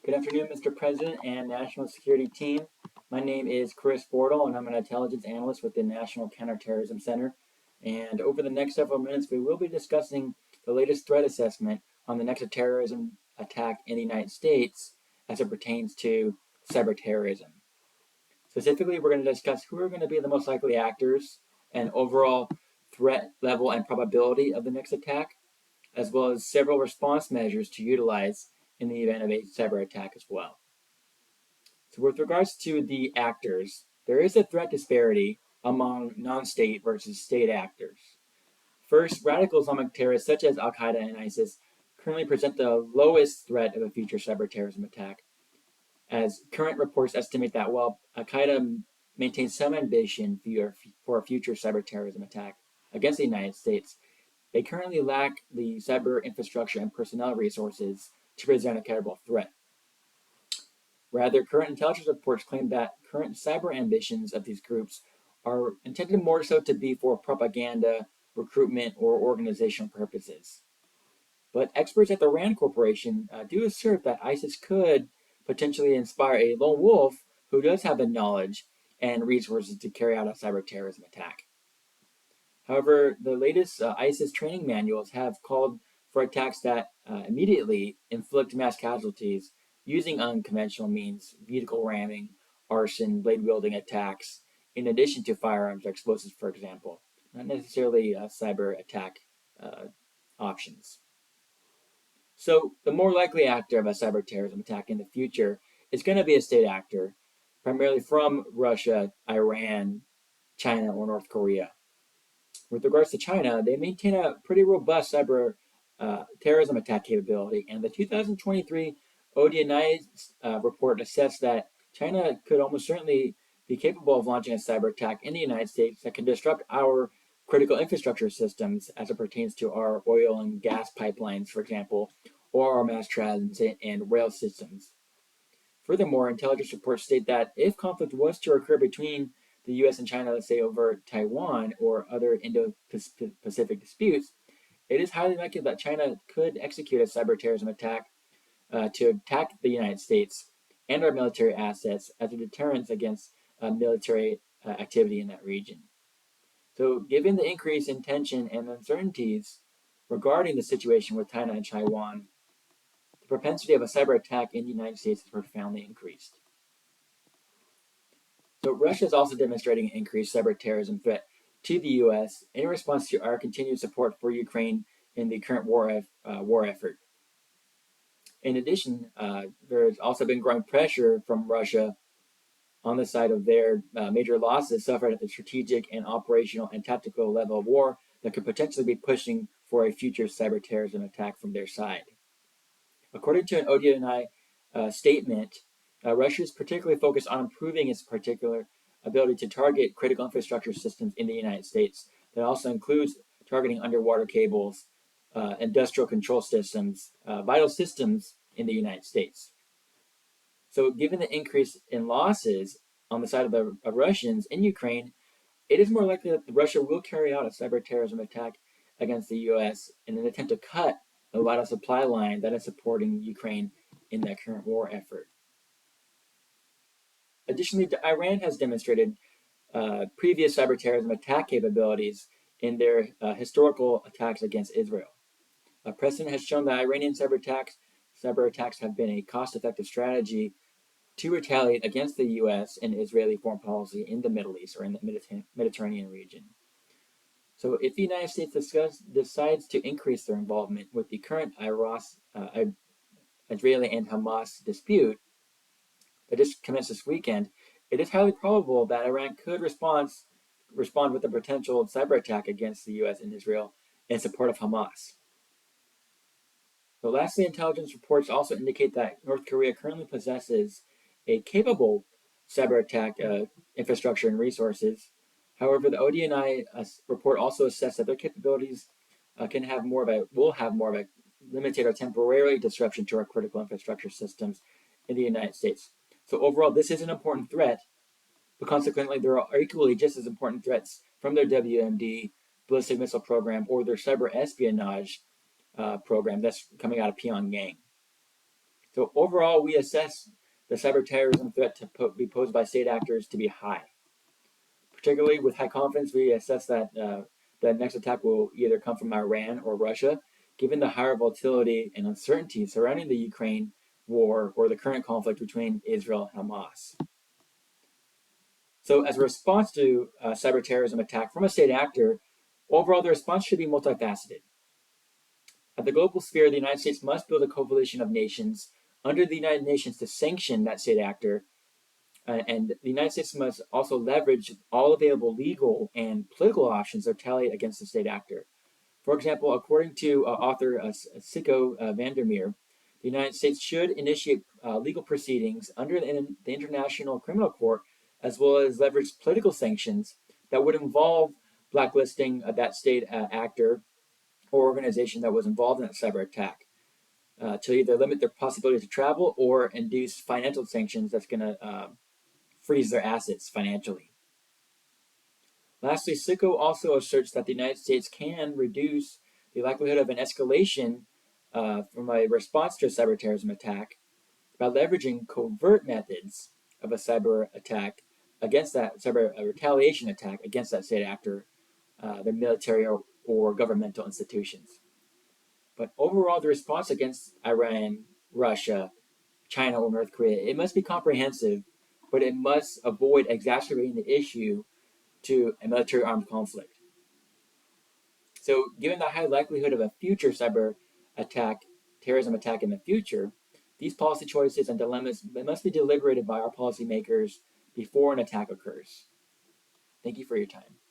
Good afternoon, Mr. President and National Security Team. My name is Chris Bortle, and I'm an intelligence analyst with the National Counterterrorism Center. And over the next several minutes, we will be discussing the latest threat assessment on the next terrorism attack in the United States as it pertains to cyberterrorism. Specifically, we're going to discuss who are going to be the most likely actors and overall threat level and probability of the next attack, as well as several response measures to utilize in the event of a cyber attack as well. So with regards to the actors, there is a threat disparity among non-state versus state actors. First, radical Islamic terrorists such as Al-Qaeda and ISIS currently present the lowest threat of a future cyber terrorism attack, as current reports estimate that while Al-Qaeda maintains some ambition for a future cyber terrorism attack against the United States, they currently lack the cyber infrastructure and personnel resources to present a credible threat. Rather, current intelligence reports claim that current cyber ambitions of these groups are intended more so to be for propaganda, recruitment, or organizational purposes. But experts at the RAND Corporation do assert that ISIS could potentially inspire a lone wolf who does have the knowledge and resources to carry out a cyber terrorism attack. However, the latest ISIS training manuals have called for attacks that immediately inflict mass casualties using unconventional means, vehicle ramming, arson, blade wielding attacks, in addition to firearms or explosives, for example, not necessarily cyber attack options. So, the more likely actor of a cyber terrorism attack in the future is going to be a state actor, primarily from Russia, Iran, China, or North Korea. With regards to China, they maintain a pretty robust cyber terrorism attack capability, and the 2023 ODNI report assessed that China could almost certainly be capable of launching a cyber attack in the United States that can disrupt our critical infrastructure systems as it pertains to our oil and gas pipelines, for example, or our mass transit and rail systems. Furthermore, intelligence reports state that if conflict was to occur between the US and China, let's say over Taiwan or other Indo-Pacific disputes, it is highly likely that China could execute a cyber terrorism attack to attack the United States and our military assets as a deterrence against military activity in that region. So, given the increase in tension and uncertainties regarding the situation with China and Taiwan, the propensity of a cyber attack in the United States is profoundly increased. So Russia is also demonstrating an increased cyber terrorism threat to the U.S. in response to our continued support for Ukraine in the current war effort. In addition, there's also been growing pressure from Russia on the side of their major losses suffered at the strategic and operational and tactical level of war that could potentially be pushing for a future cyber terrorism attack from their side. According to an ODNI statement, Russia is particularly focused on improving its particular ability to target critical infrastructure systems in the United States. That also includes targeting underwater cables, industrial control systems, vital systems in the United States. So, given the increase in losses on the side of the Russians in Ukraine, it is more likely that Russia will carry out a cyber terrorism attack against the U.S. in an attempt to cut the vital supply line that is supporting Ukraine in that current war effort. Additionally, Iran has demonstrated previous cyber terrorism attack capabilities in their historical attacks against Israel. Precedent has shown that Iranian cyber attacks have been a cost-effective strategy to retaliate against the U.S. and Israeli foreign policy in the Middle East or in the Mediterranean region. So, if the United States decides to increase their involvement with the current Israeli and Hamas dispute that just commenced this weekend, it is highly probable that Iran could respond with a potential cyber attack against the U.S. and Israel in support of Hamas. So lastly, intelligence reports also indicate that North Korea currently possesses a capable cyber attack infrastructure and resources. However, the ODNI report also assessed that their capabilities will have more of a limited or temporary disruption to our critical infrastructure systems in the United States. So overall, this is an important threat, but consequently, there are equally just as important threats from their WMD ballistic missile program or their cyber espionage program that's coming out of Pyongyang. So overall, we assess the cyber terrorism threat to be posed by state actors to be high. Particularly with high confidence, we assess that the next attack will either come from Iran or Russia, given the higher volatility and uncertainty surrounding the Ukraine war or the current conflict between Israel and Hamas. So, as a response to a cyber terrorism attack from a state actor, overall the response should be multifaceted. At the global sphere, the United States must build a coalition of nations under the United Nations to sanction that state actor. And the United States must also leverage all available legal and political options to retaliate against the state actor. For example, according to author Siko Vandermeer, the United States should initiate legal proceedings under the International Criminal Court, as well as leverage political sanctions that would involve blacklisting that state actor or organization that was involved in that cyber attack to either limit their possibility to travel or induce financial sanctions that's going to freeze their assets financially. Lastly, Sicko also asserts that the United States can reduce the likelihood of an escalation from a response to a cyber terrorism attack by leveraging covert methods of a cyber attack against that cyber retaliation attack against that state actor, their military or governmental institutions. But overall, the response against Iran, Russia, China, or North Korea, it must be comprehensive, but it must avoid exacerbating the issue to a military armed conflict. So, given the high likelihood of a future cyber attack, terrorism attack in the future, these policy choices and dilemmas must be deliberated by our policymakers before an attack occurs. Thank you for your time.